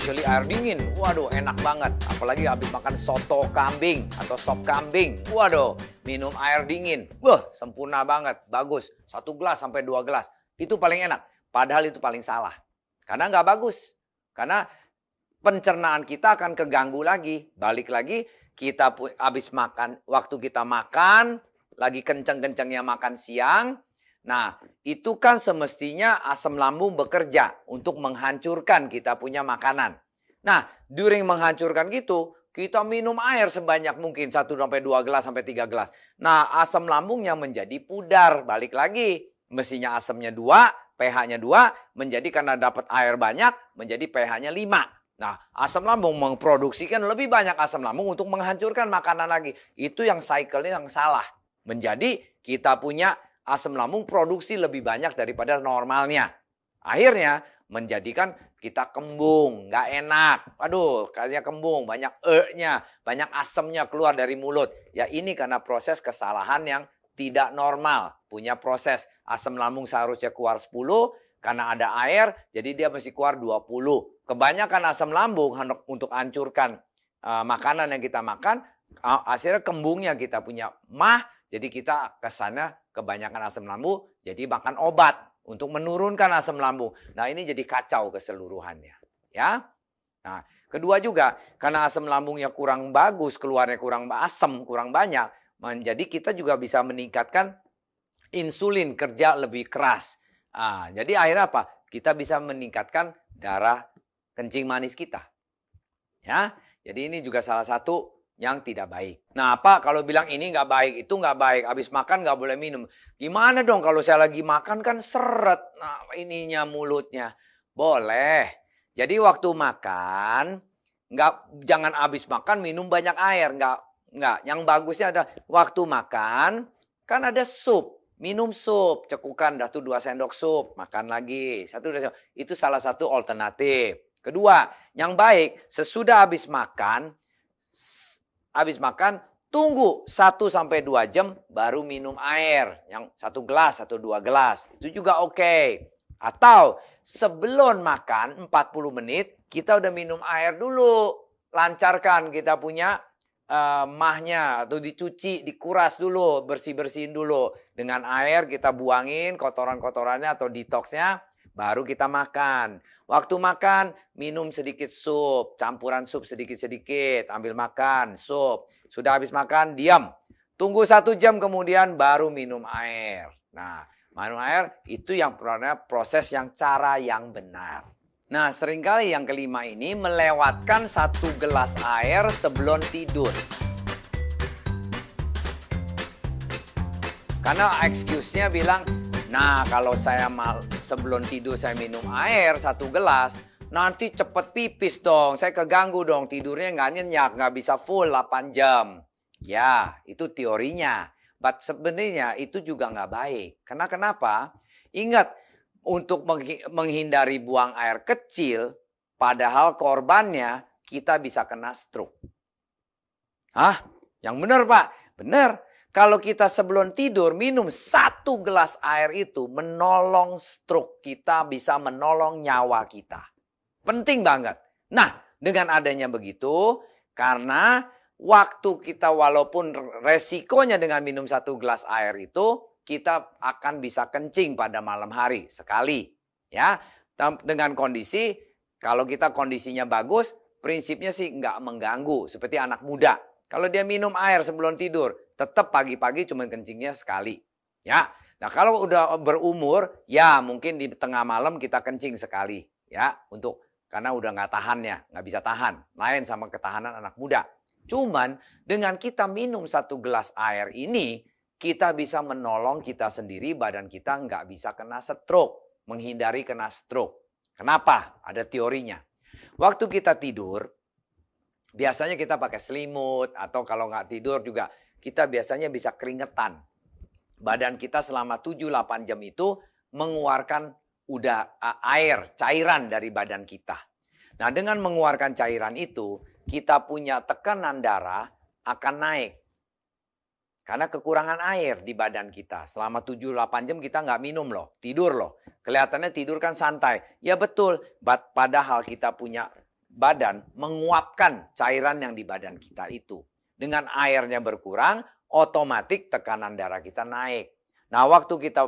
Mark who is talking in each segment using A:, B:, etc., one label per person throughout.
A: especially air dingin. Waduh, enak banget. Apalagi habis makan soto kambing atau sop kambing. Waduh, minum air dingin. Wah, sempurna banget. Bagus. 1 gelas sampai 2 gelas. Itu paling enak. Padahal itu paling salah. Karena nggak bagus. Karena pencernaan kita akan keganggu lagi. Balik lagi, kita habis makan, waktu kita makan, lagi kenceng-kencengnya makan siang. Nah, itu kan semestinya asam lambung bekerja untuk menghancurkan kita punya makanan. Nah, during menghancurkan gitu, kita minum air sebanyak mungkin 1-2 gelas sampai 3 gelas. Nah, asam lambungnya menjadi pudar. Balik lagi, mestinya asamnya 2, pH-nya 2, menjadi karena dapat air banyak, menjadi pH-nya 5. Nah, asam lambung memproduksikan lebih banyak asam lambung untuk menghancurkan makanan lagi. Itu yang cycle-nya yang salah. Menjadi kita punya asam lambung produksi lebih banyak daripada normalnya. Akhirnya menjadikan kita kembung, nggak enak. Aduh, kayaknya kembung, banyak e-nya, banyak asamnya keluar dari mulut. Ya ini karena proses kesalahan yang tidak normal. Punya proses asam lambung seharusnya keluar 10, karena ada air, jadi dia mesti keluar 20. Kebanyakan asam lambung untuk hancurkan makanan yang kita makan, hasilnya kembungnya kita punya mah, jadi kita kesana kebanyakan asam lambung, jadi makan obat untuk menurunkan asam lambung. Nah ini jadi kacau keseluruhannya. Ya. Nah kedua juga, karena asam lambungnya kurang bagus, keluarnya kurang asam, kurang banyak, jadi kita juga bisa meningkatkan insulin kerja lebih keras. Jadi akhirnya apa? Kita bisa meningkatkan darah kencing manis kita. Ya, jadi ini juga salah satu yang tidak baik. Nah, Pak kalau bilang ini nggak baik, itu nggak baik, habis makan nggak boleh minum. Gimana dong kalau saya lagi makan kan seret, nah ininya mulutnya. Boleh. Jadi waktu makan, jangan habis makan minum banyak air, nggak. Yang bagusnya adalah waktu makan, kan ada sup. Minum sup, cekukan dah tuh 2 sendok sup, makan lagi. Itu salah satu alternatif. Kedua, yang baik sesudah habis makan tunggu 1-2 jam baru minum air. Yang 1 gelas atau 2 gelas. Itu juga oke. Atau sebelum makan 40 menit kita udah minum air dulu. Lancarkan kita punya mahnya atau dicuci, dikuras dulu, bersih-bersihin dulu. Dengan air kita buangin kotoran-kotorannya atau detoxnya, baru kita makan. Waktu makan, minum sedikit sup, campuran sup sedikit-sedikit, ambil makan, sup. Sudah habis makan, diam. Tunggu 1 jam kemudian baru minum air. Nah, minum air itu yang proses yang cara yang benar. Nah, seringkali yang kelima ini melewatkan 1 gelas air sebelum tidur. Karena excuse-nya bilang, nah kalau saya sebelum tidur saya minum air 1 gelas, nanti cepet pipis dong, saya keganggu dong, tidurnya nggak nyenyak, nggak bisa full 8 jam. Ya, itu teorinya. But sebenarnya itu juga nggak baik. Karena kenapa? Ingat, untuk menghindari buang air kecil, padahal korbannya kita bisa kena stroke. Hah? Yang benar Pak? Benar. Kalau kita sebelum tidur minum 1 gelas air itu menolong stroke kita, bisa menolong nyawa kita. Penting banget. Nah, dengan adanya begitu, karena waktu kita walaupun resikonya dengan minum 1 gelas air itu, kita akan bisa kencing pada malam hari sekali. Ya, dengan kondisi, kalau kita kondisinya bagus, prinsipnya sih nggak mengganggu. Seperti anak muda. Kalau dia minum air sebelum tidur, tetap pagi-pagi cuma kencingnya sekali. Ya, nah kalau udah berumur, ya mungkin di tengah malam kita kencing sekali. Ya, karena udah nggak tahannya, nggak bisa tahan. Lain sama ketahanan anak muda. Cuman dengan kita minum 1 gelas air ini, kita bisa menolong kita sendiri, badan kita nggak bisa kena stroke. Menghindari kena stroke. Kenapa? Ada teorinya. Waktu kita tidur, biasanya kita pakai selimut, atau kalau nggak tidur juga, kita biasanya bisa keringetan. Badan kita selama 7-8 jam itu mengeluarkan air, cairan dari badan kita. Nah dengan mengeluarkan cairan itu, kita punya tekanan darah akan naik. Karena kekurangan air di badan kita. Selama 7-8 jam kita nggak minum loh. Tidur loh. Kelihatannya tidur kan santai. Ya betul. Padahal kita punya badan menguapkan cairan yang di badan kita itu. Dengan airnya berkurang, otomatis tekanan darah kita naik. Nah, waktu kita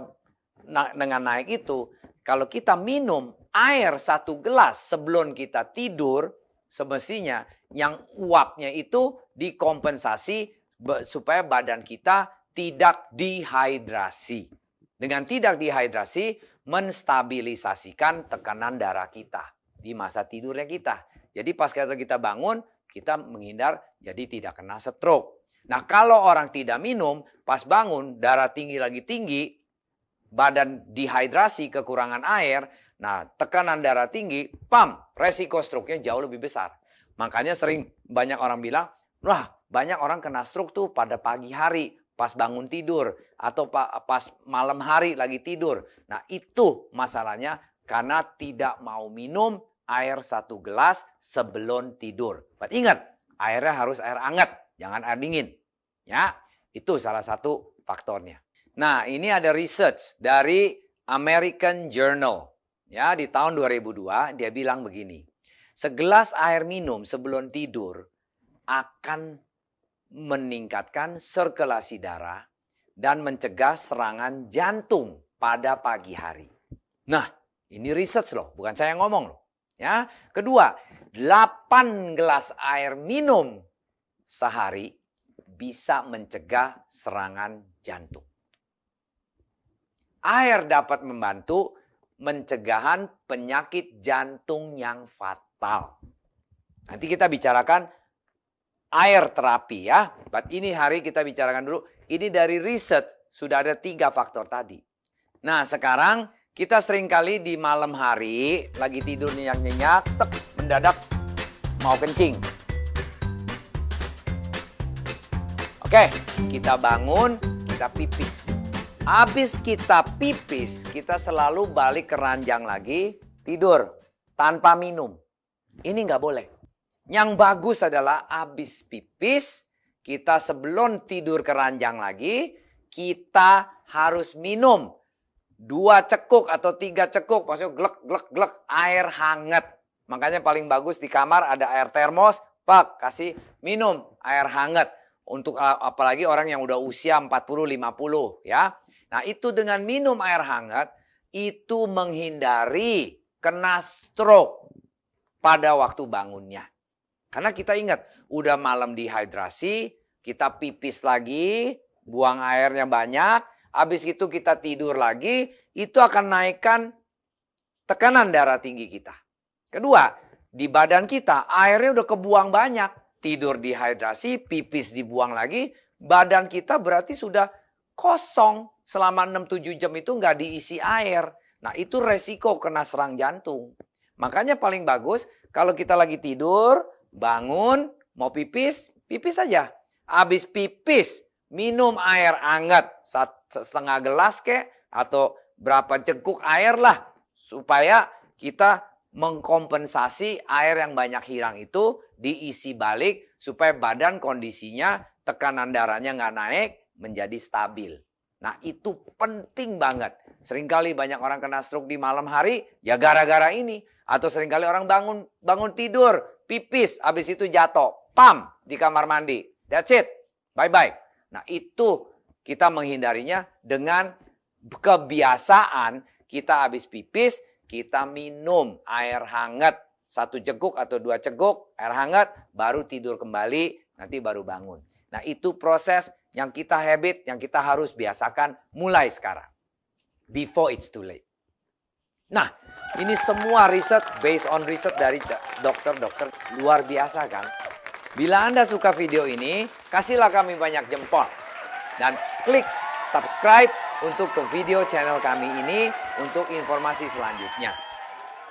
A: dengan naik itu, kalau kita minum air 1 gelas sebelum kita tidur, semestinya yang uapnya itu dikompensasi supaya badan kita tidak dehidrasi. Dengan tidak dehidrasi, menstabilisasikan tekanan darah kita di masa tidurnya kita. Jadi pas kita bangun, kita menghindar jadi tidak kena stroke. Nah, kalau orang tidak minum, pas bangun darah tinggi lagi tinggi, badan dehidrasi, kekurangan air, nah tekanan darah tinggi, resiko stroke-nya jauh lebih besar. Makanya sering banyak orang bilang, wah banyak orang kena stroke tuh pada pagi hari, pas bangun tidur, atau pas malam hari lagi tidur. Nah itu masalahnya karena tidak mau minum air 1 gelas sebelum tidur. But ingat, airnya harus air hangat, jangan air dingin. Ya, itu salah satu faktornya. Nah, ini ada research dari American Journal. Ya, di tahun 2002 dia bilang begini. Segelas air minum sebelum tidur akan meningkatkan sirkulasi darah dan mencegah serangan jantung pada pagi hari. Nah, ini research loh, bukan saya yang ngomong loh. Ya, kedua, 8 gelas air minum sehari bisa mencegah serangan jantung. Air dapat membantu pencegahan penyakit jantung yang fatal. Nanti kita bicarakan air terapi ya. But ini hari kita bicarakan dulu. Ini dari riset sudah ada 3 faktor tadi. Nah sekarang kita seringkali di malam hari lagi tidur nyenyak-nyenyak, mendadak mau kencing. Oke, kita bangun, kita pipis. Habis kita pipis, kita selalu balik ke ranjang lagi, tidur tanpa minum. Ini nggak boleh. Yang bagus adalah habis pipis, kita sebelum tidur ke ranjang lagi, kita harus minum 2 cekuk atau 3 cekuk, maksudnya glek air hangat. Makanya paling bagus di kamar ada air termos, Pak, kasih minum air hangat. Untuk apalagi orang yang udah usia 40-50 ya. Nah itu dengan minum air hangat, itu menghindari kena stroke pada waktu bangunnya. Karena kita ingat, udah malam dehidrasi, kita pipis lagi, buang airnya banyak, habis itu kita tidur lagi, itu akan naikkan tekanan darah tinggi kita. Kedua, di badan kita airnya udah kebuang banyak, tidur dehidrasi, pipis dibuang lagi, badan kita berarti sudah kosong. Selama 6-7 jam itu nggak diisi air. Nah itu resiko kena serang jantung. Makanya paling bagus kalau kita lagi tidur, bangun, mau pipis, pipis saja. Habis pipis, minum air hangat 1,5 gelas kek atau berapa cengkuk air lah. Supaya kita mengkompensasi air yang banyak hilang itu diisi balik supaya badan kondisinya tekanan darahnya nggak naik menjadi stabil. Nah itu penting banget. Seringkali banyak orang kena stroke di malam hari ya gara-gara ini. Atau seringkali orang bangun tidur, pipis, habis itu jatuh, di kamar mandi. That's it, bye-bye. Nah itu kita menghindarinya dengan kebiasaan kita habis pipis, kita minum air hangat. 1 ceguk atau 2 ceguk air hangat, baru tidur kembali, nanti baru bangun. Nah itu proses yang kita habit, yang kita harus biasakan mulai sekarang. Before it's too late. Nah, ini semua riset, based on riset dari dokter-dokter luar biasa kan. Bila Anda suka video ini, kasihlah kami banyak jempol. Dan klik subscribe untuk ke video channel kami ini untuk informasi selanjutnya.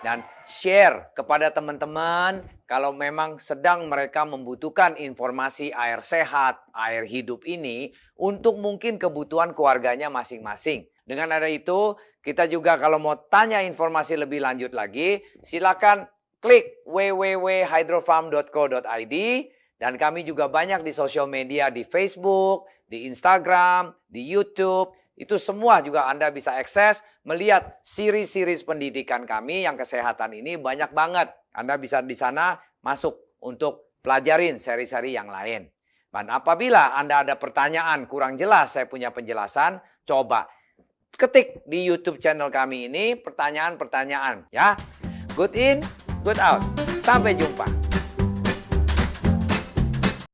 A: Dan share kepada teman-teman kalau memang sedang mereka membutuhkan informasi air sehat, air hidup ini untuk mungkin kebutuhan keluarganya masing-masing. Dengan ada itu, kita juga kalau mau tanya informasi lebih lanjut lagi, silakan klik www.hydrofarm.co.id dan kami juga banyak di sosial media di Facebook, di Instagram, di YouTube. Itu semua juga Anda bisa akses, melihat series-series pendidikan kami yang kesehatan ini banyak banget. Anda bisa di sana masuk untuk pelajarin seri-seri yang lain. Dan apabila Anda ada pertanyaan kurang jelas, saya punya penjelasan, coba ketik di YouTube channel kami ini pertanyaan-pertanyaan ya. Good in, good out. Sampai jumpa.